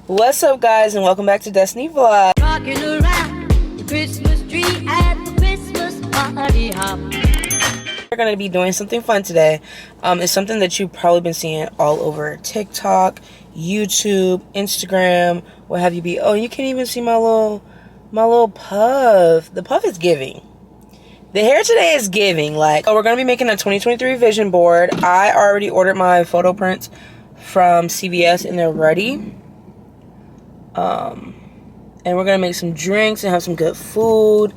What's up, guys, and welcome back to DestinyVlogs. Rocking around the Christmas tree at the Christmas party hop. We're gonna be doing something fun today. It's something that you've probably been seeing all over TikTok, YouTube, Instagram, what have you be. Oh, you can't even see my little puff. The puff is giving. The hair today is giving. So we're gonna be making a 2023 vision board. I already ordered my photo prints from CVS and they're ready. And we're gonna make some drinks and have some good food,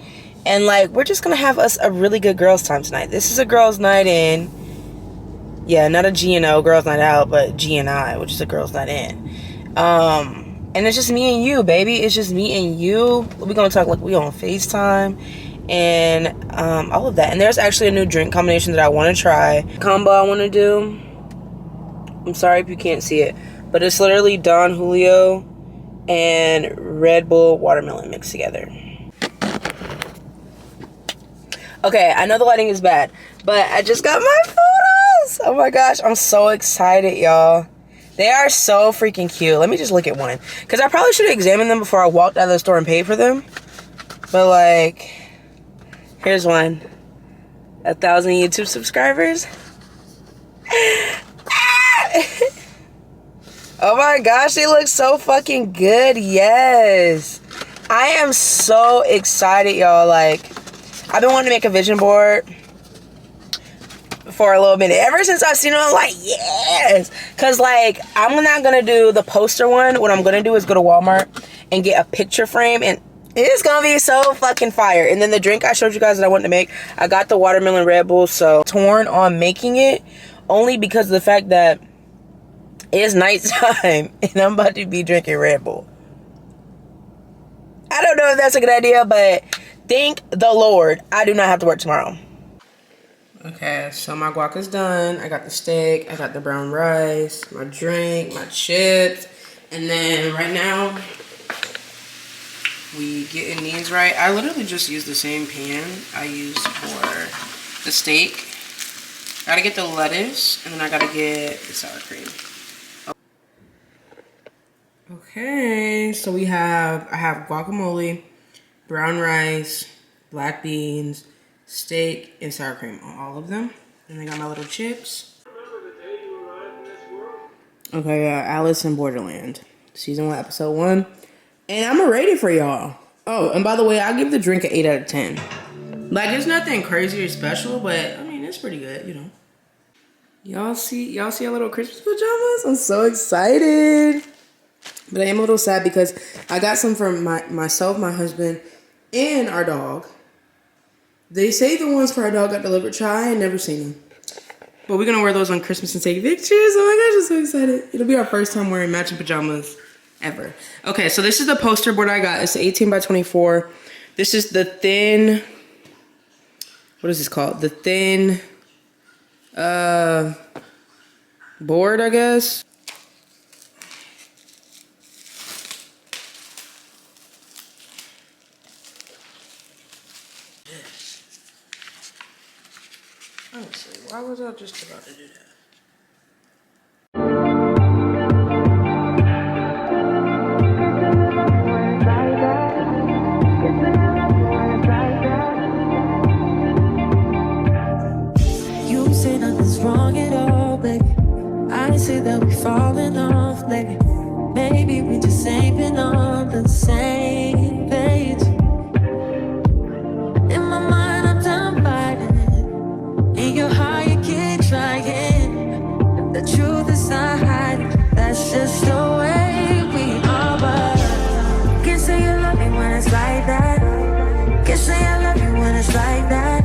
and we're just gonna have us a really good girls time tonight. This is a girls night in. Yeah, not a G&O, girls night out, but G&I, which is a girls night in. And it's just me and you, baby. It's just me and you. We're gonna talk like we on FaceTime and all of that. And there's actually a new drink combination that I want to try. Combo I want to do. I'm sorry if you can't see it, but it's literally Don Julio and Red Bull watermelon mixed together. Okay, I know the lighting is bad, but I just got my photos. Oh my gosh, I'm so excited, y'all. They are so freaking cute. Let me just look at one, because I probably should have examined them before I walked out of the store and paid for them. But here's one. 1,000 YouTube subscribers. Oh my gosh, they look so fucking good. Yes. I am so excited, y'all. I've been wanting to make a vision board for a little minute. Ever since I've seen it, I'm like, yes. Because, I'm not going to do the poster one. What I'm going to do is go to Walmart and get a picture frame. And it's going to be so fucking fire. And then the drink I showed you guys that I wanted to make, I got the watermelon Red Bull. So, torn on making it. Only because of the fact that it's nighttime and I'm about to be drinking Red Bull. I don't know if that's a good idea, but thank the Lord I do not have to work tomorrow. Okay, so my guac is done. I got the steak, I got the brown rice, my drink, my chips, and then right now we getting these right. I literally just use the same pan I used for the steak. Gotta get the lettuce, and then I gotta get the sour cream. Okay, so I have guacamole, brown rice, black beans, steak, and sour cream on all of them. And I got my little chips. Okay, yeah, Alice in Borderland, season 1, episode 1. And I'm gonna rate it for y'all. Oh, and by the way, I give the drink an 8 out of 10. It's nothing crazy or special, but I mean, it's pretty good, you know. Y'all see our little Christmas pajamas? I'm so excited. But I am a little sad because I got some for myself, my husband, and our dog. They say the ones for our dog got delivered. I ain't never seen them. But we're going to wear those on Christmas and take pictures. Oh my gosh, I'm so excited. It'll be our first time wearing matching pajamas ever. Okay, so this is the poster board I got. It's 18 by 24. This is the thin... What is this called? The thin... board, I guess. Honestly, why was I just about to do that? You say nothing's wrong at all, baby. I say that we falling off, baby. Maybe we just ain't been on the same page. In my mind, I'm done fighting it. In your heart, you keep trying. The truth is not hiding. That's just the way we are. But can't say you love me when it's like that. Can't say I love you when it's like that.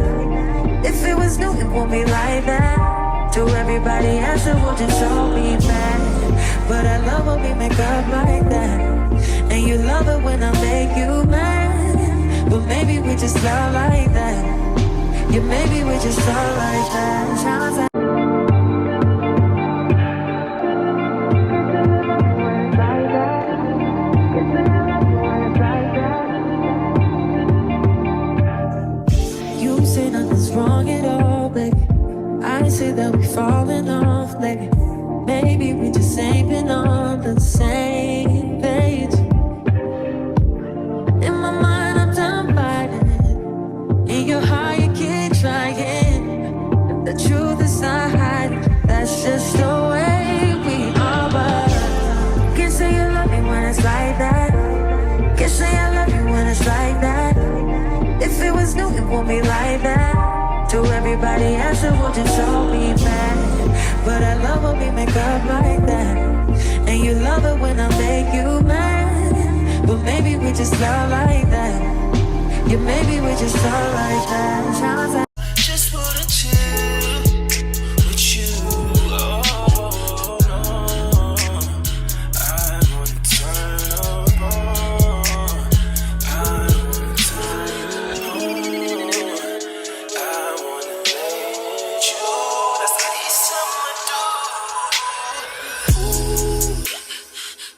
If it was new, it won't be like that. To everybody else, it would just show me bad. But I love when we make up like that. And you love it when I make you mad. But maybe we just love like that. Yeah, maybe we just love like that. Sounds like you say nothing's wrong at all, baby. I say that we falling off, baby. Maybe we just ain't been on the same page. hold me like that. To everybody else it will just hold me back. But I love when we make up like that. And you love it when I make you mad. But maybe we just love like that. Yeah, maybe we just love like that. Sounds like Just wanna chill with you. Oh, no. I wanna turn up on. I wanna turn on. I wanna let you. That's the least I'ma do. Ooh,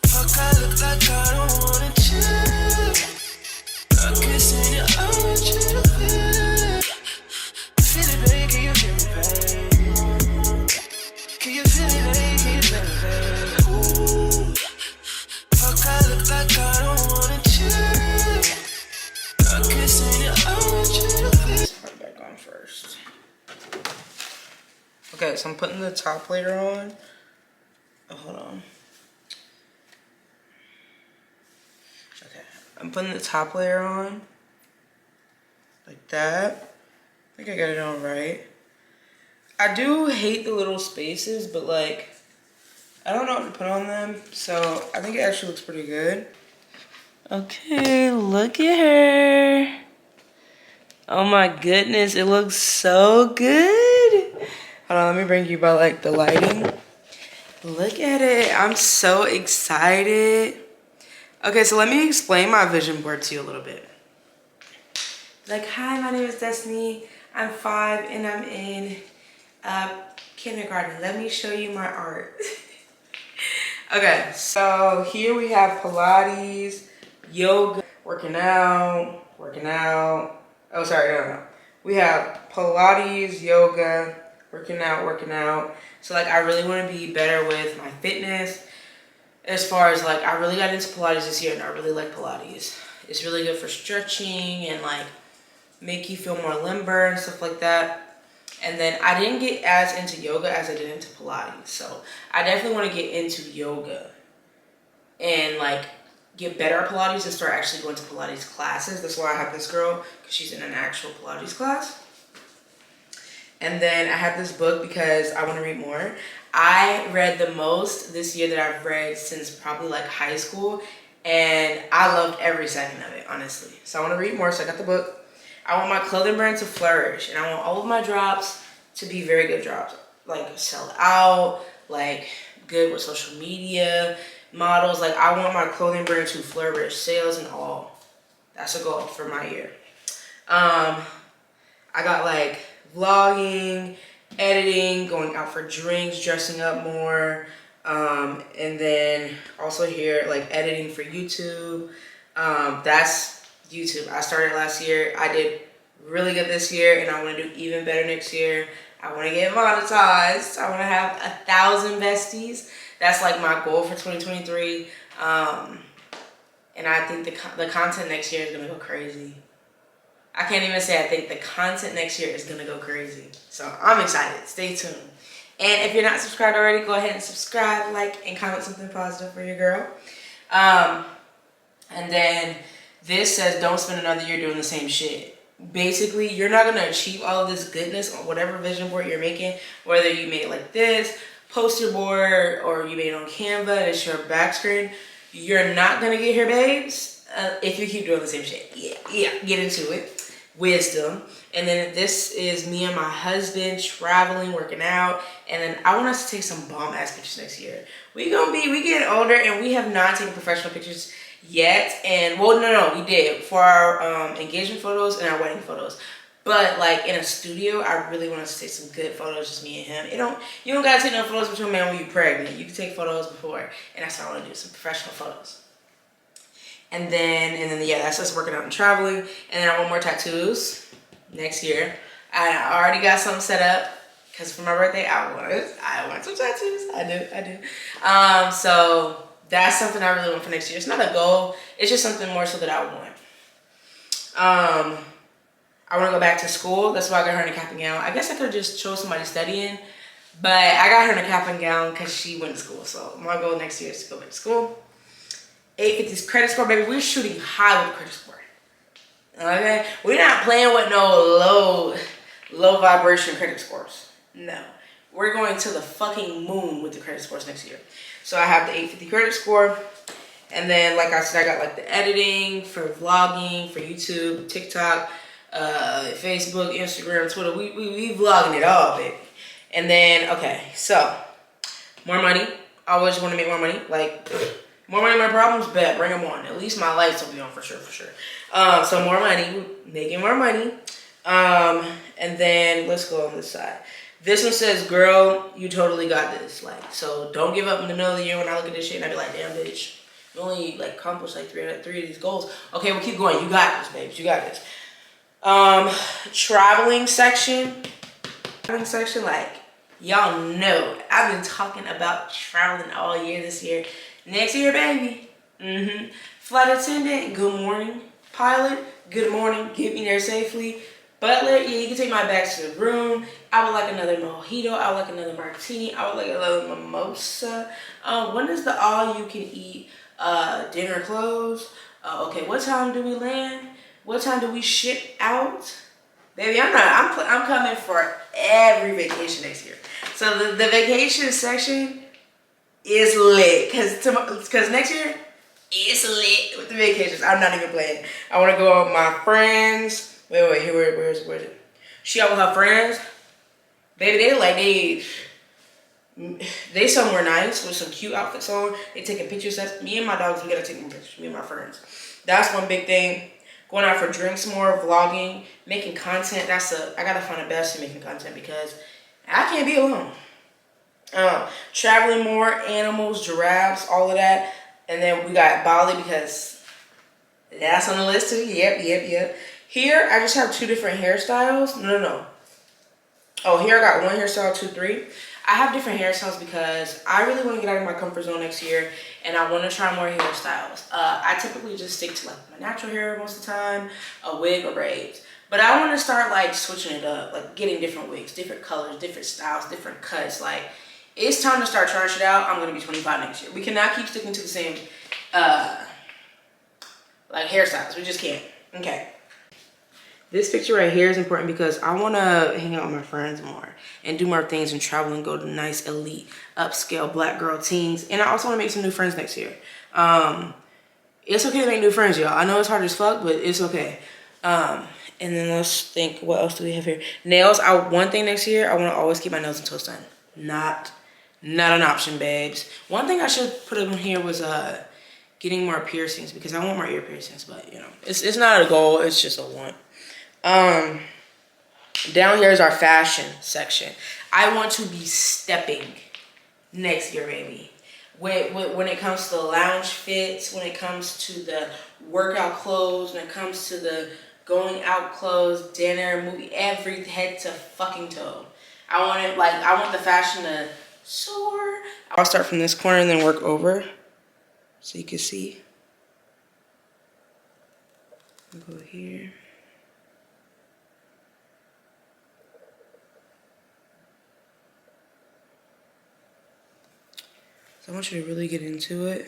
fuck, I look like I don't wanna chill. I'm kissing your eyes, you feel. Feel it, baby, can you feel me, babe? Can you feel it, baby, can you feel me, babe? Ooh, fuck, I look like I don't wanna chill. I'm kissing your eyes, you feel. Put it back on first. Okay, so I'm putting the top layer on. Oh, hold on. Okay, I'm putting the top layer on. Like that. I think I got it on right. I do hate the little spaces, but like, I don't know what to put on them. So I think it actually looks pretty good. Okay, look at her. Oh my goodness, it looks so good. Hold on, let me bring you by like the lighting. Look at it, I'm so excited. Okay, so let me explain my vision board to you a little bit. Like, hi, my name is Destiny. I'm 5 and I'm in kindergarten. Let me show you my art. Okay, so here we have Pilates, yoga, working out. Oh, sorry, no. We have Pilates, yoga, working out. So like, I really want to be better with my fitness. As far as like, I really got into Pilates this year and I really like Pilates. It's really good for stretching and like make you feel more limber and stuff like that. And then I didn't get as into yoga as I did into Pilates. So I definitely want to get into yoga and like get better at Pilates and start actually going to Pilates classes. That's why I have this girl, because she's in an actual Pilates class. And then I have this book because I want to read more. I read the most this year that I've read since probably like high school. And I loved every second of it, honestly. So I want to read more, so I got the book. I want my clothing brand to flourish. And I want all of my drops to be very good drops. Like sell out, like good with social media, models. Like I want my clothing brand to flourish, sales and all. That's a goal for my year. I got like vlogging, editing, going out for drinks, dressing up more, and then also here like editing for YouTube. That's YouTube. I started last year. I did really good this year and I want to do even better next year. I want to get monetized. I want to have 1,000 besties. That's like my goal for 2023. And I think the content next year is going to go crazy. I can't even say I think the content next year is going to go crazy. So I'm excited. Stay tuned. And if you're not subscribed already, go ahead and subscribe, like, and comment something positive for your girl. And then this says, don't spend another year doing the same shit. Basically, you're not going to achieve all of this goodness on whatever vision board you're making, whether you made it like this, poster board, or you made it on Canva, and it's your back screen. You're not going to get here, babes, if you keep doing the same shit. Yeah, get into it. Wisdom. And then this is me and my husband traveling, working out. And then I want us to take some bomb ass pictures next year. We getting older and we have not taken professional pictures yet. And well, no, we did for our engagement photos and our wedding photos. But like in a studio, I really want us to take some good photos, just me and him. You don't gotta take no photos with your man when you're pregnant. You can take photos before, and that's what I want to do, some professional photos. And then yeah, that's us working out and traveling. And then I want more tattoos next year. I already got something set up because for my birthday, I want some tattoos. I do. So that's something I really want for next year. It's not a goal. It's just something more so that I want. I want to go back to school. That's why I got her in a cap and gown. I guess I could have just chose somebody studying, but I got her in a cap and gown because she went to school. So my goal next year is to go back to school. 850's credit score, baby. We're shooting high with credit score. Okay? We're not playing with no low vibration credit scores. No. We're going to the fucking moon with the credit scores next year. So I have the 850 credit score. And then, like I said, I got like the editing for vlogging, for YouTube, TikTok, Facebook, Instagram, Twitter. We vlogging it all, baby. And then, okay, so more money. I always want to make more money. Like, more money, more problems, bet, bring them on. At least my lights will be on for sure, for sure. So more money, making more money. And then let's go on this side. This one says, girl, you totally got this. Like, so don't give up in the middle of the year when I look at this shit and I be like, damn, bitch, you only like accomplished like three of these goals. Okay, we'll keep going. You got this, babes. You got this. Traveling section, like, y'all know I've been talking about traveling all year this year. Next year, baby. Flight attendant, good morning. Pilot, good morning. Get me there safely. Butler, yeah, you can take my bags to the room. I would like another mojito. I would like another martini. I would like another mimosa. When is the all-you-can-eat dinner close? Okay, what time do we land? What time do we ship out? Baby, I'm coming for every vacation next year. So the vacation section is lit. Cause next year, it's lit with the vacations. I'm not even playing. I want to go out with my friends. Wait, here, where is it? She out with her friends. Baby, they somewhere nice with some cute outfits on. They taking pictures. That's me and my dogs. We gotta take more pictures. Me and my friends. That's one big thing. Going out for drinks more, vlogging, making content. I gotta find a best in making content because I can't be alone. Traveling more, animals, giraffes, all of that. And then we got Bali because that's on the list too. Yep. Here, I just have 2 different hairstyles. No. Oh, here I got 1 hairstyle, 2, 3. I have different hairstyles because I really want to get out of my comfort zone next year and I want to try more hairstyles. I typically just stick to like my natural hair most of the time, a wig or braids. But I want to start like switching it up, like getting different wigs, different colors, different styles, different cuts. Like, it's time to start trying shit out. I'm going to be 25 next year. We cannot keep sticking to the same like hairstyles. We just can't. Okay. This picture right here is important because I want to hang out with my friends more and do more things and travel and go to nice, elite, upscale black girl teens. And I also want to make some new friends next year. It's okay to make new friends, y'all. I know it's hard as fuck, but it's okay. And then let's think, what else do we have here? Nails. One thing next year, I want to always keep my nails and toes done. Not an option, babes. One thing I should put in here was getting more piercings because I want more ear piercings, but you know, it's not a goal, it's just a want. Down here is our fashion section. I want to be stepping next year, baby. When it comes to the lounge fits, when it comes to the workout clothes, when it comes to the going out clothes, dinner, movie, every head to fucking toe. I want the fashion to soar. I'll start from this corner and then work over so you can see. I'll go here. I want you to really get into it.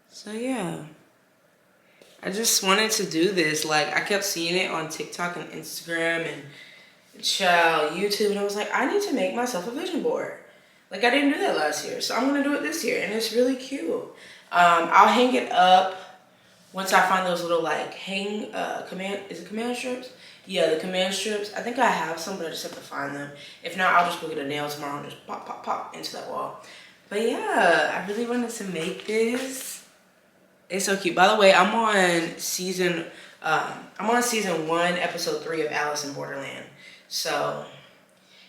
So yeah, I just wanted to do this. Like, I kept seeing it on TikTok and Instagram and YouTube, and I was like, I need to make myself a vision board. Like, I didn't do that last year, so I'm gonna do it this year, and it's really cute. I'll hang it up once I find those little like command strips? Yeah, the command strips. I think I have some, but I just have to find them. If not, I'll just go get a nail tomorrow and just pop into that wall. But yeah, I really wanted to make this. It's so cute. By the way, I'm on season 1, episode 3 of Alice in Borderland. So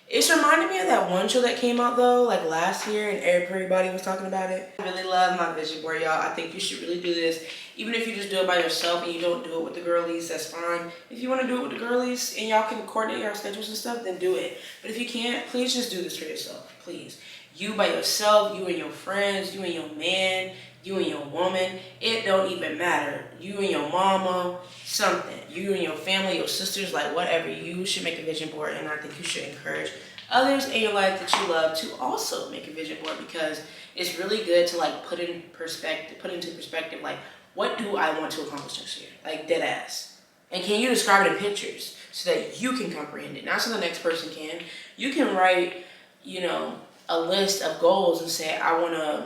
it's reminded me of that one show that came out though, like last year, and everybody was talking about it. I really love my vision board, y'all. I think you should really do this. Even if you just do it by yourself and you don't do it with the girlies, that's fine. If you want to do it with the girlies and y'all can coordinate your schedules and stuff, then do it. But if you can't, please just do this for yourself, please. You by yourself, you and your friends, you and your man, you and your woman. It don't even matter. You and your mama, something. You and your family, your sisters, like whatever. You should make a vision board, and I think you should encourage others in your life that you love to also make a vision board, because it's really good to like put into perspective, like, what do I want to accomplish next year? Like, dead ass. And can you describe it in pictures so that you can comprehend it? Not so the next person can. You can write, you know, a list of goals and say, I want to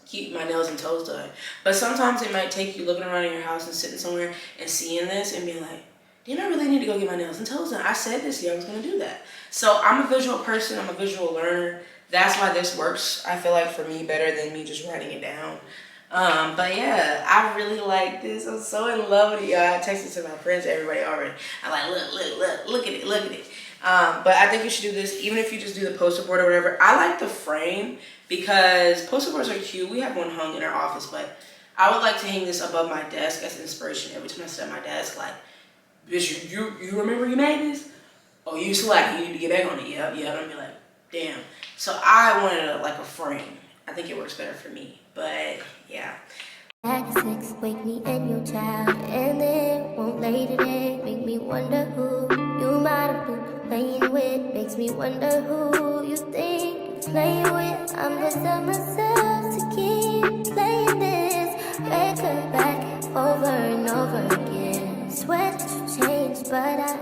keep my nails and toes done. But sometimes it might take you looking around in your house and sitting somewhere and seeing this and being like, damn, I really need to go get my nails and toes done. I said this year I was going to do that. So I'm a visual person. I'm a visual learner. That's why this works, I feel like, for me better than me just writing it down. But yeah, I really like this. I'm so in love with it, y'all. I texted to my friends, everybody already. I'm like, look at it. But I think you should do this, even if you just do the poster board or whatever. I like the frame because poster boards are cute. We have one hung in our office, but I would like to hang this above my desk as inspiration every time I sit at my desk. Like, bitch, you remember you made this? Oh, you slack. You need to get back on it. Yep. I'll be like, damn. So I wanted like a frame. I think it works better for me. But yeah. At 6, wake me and your child, and it won't lay today. Make me wonder who you might have been playing with. Makes me wonder who you think you're playing with. I'm just on myself to keep playing this record back over and over again. Swear that you changed, but I